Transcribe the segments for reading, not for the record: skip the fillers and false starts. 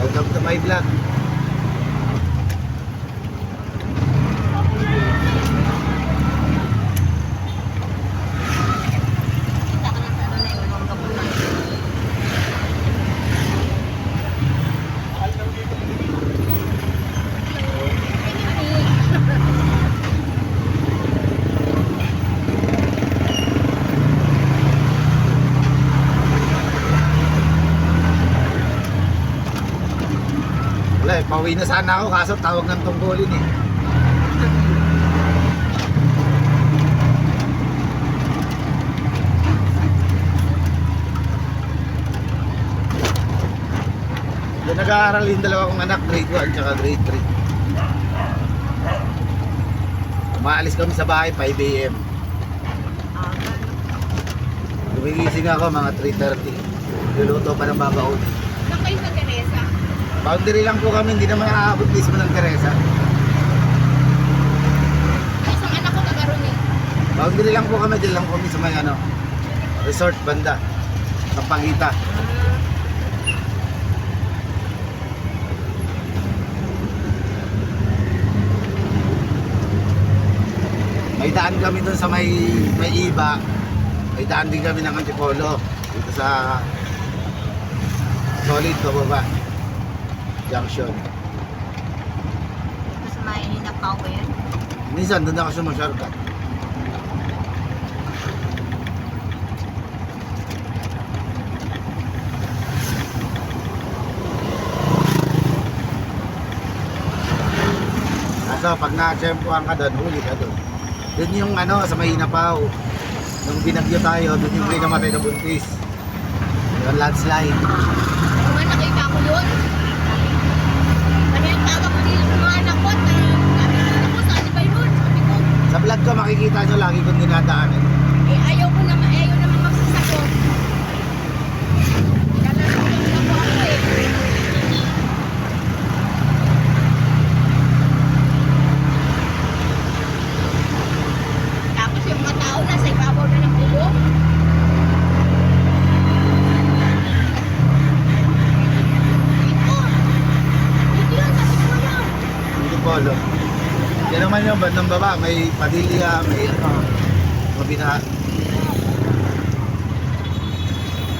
Welcome to my vlog. Kita ka lang sa ano na yun, mga kapunan. Wala eh, pauwi na sana ako kaso tawag ng tungkulin eh. Doon nag-aaral yung dalawa kong anak, grade 1 at grade 3. Umaalis kami sa bahay 5 AM. Gumigising ako mga 3:30. Luluto pa ng babaon. Saan kayo sa Teresa? Boundary lang po kami, hindi naman nakaabot mismo ng Teresa. Isang anak ko taga ron eh. Boundary lang po kami, dyan lang kami sa may ano, resort banda. Sa Pangita. May daan kami dun sa may iba. May daan din kami ng Antipolo. Dito sa Solid pababa Junction. Mas may nakaw ba yan? Minsan doon ako sumasyarkat. Kaso pag na-tsempuhan ka doon, huli ka doon. Doon yung ano, sa may Inapaw. Nung binagyo tayo, doon yung namatay na buntis. Yung landslide. Mga nakita ko yun. Ano yung tawag ko nila sa mga anak ko? Sabi ko, saan ba yun? Sabi ko, Sa vlog ko makikita nyo lagi kong dinadaanan. eh ayaw naman magsasakot. Lalaro na po ako eh. Tapos yung mga tao nasa ibabaw na ng bubong. Ito. Ito yun, sabi ko yan. Hindi po alam. Yan naman yung bandang baba, may padilya, may ano, mabina.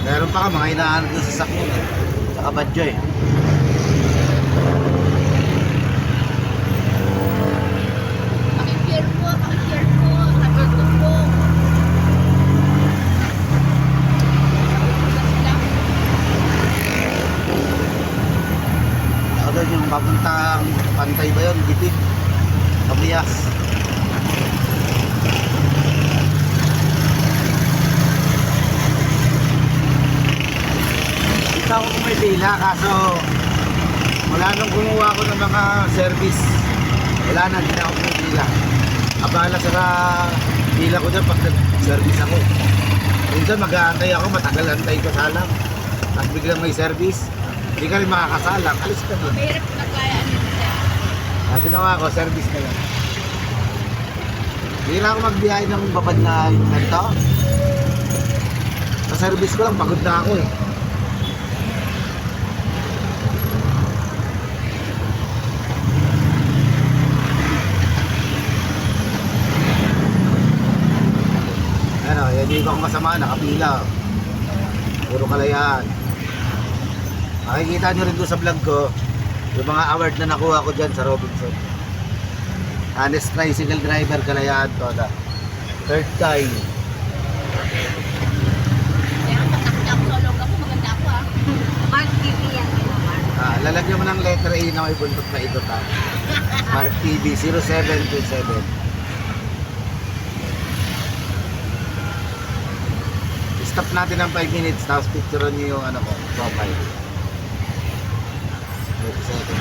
Meron pa ka mga inaanod na sasakyan eh. Saka badyo eh. Pakishare po, sagot ko po. Ako doon yung papuntang pantay ba yun? Gipig. Kamiyas. Ito ako kung may pila kaso wala nung kumuha ko ng mga service. Wala na, hindi na ako may pila. Abala sa pila ko dyan pag service ako. Minsan mag-aantay ako, matagal antay ko salang. At biglang may service. Hindi ka rin makakasalang. Alis ka doon. Mahirap na kaya nito. Ginawa ko, service na yan. Hindi na ako magbiyahe ng babad na ganito. Sa service ko lang, pagod na ako eh. Ano, hindi ko masama, nakapila. Puro kalayaan. Makikita nyo rin doon sa vlog ko, yung mga award na nakuha ko dyan sa Robinson. Honest tricycle driver, Kalayaan, Toda. Third time. Kaya patakta ako sa loob ako, maganda ako ah. Mark TV yan naman. Lalagyan mo ng letter A na may buntot na ito ta. Mark TV 0727. Stop natin ng 5 minutes tapos picturean nyo yung ano ko, profile. 30 seconds.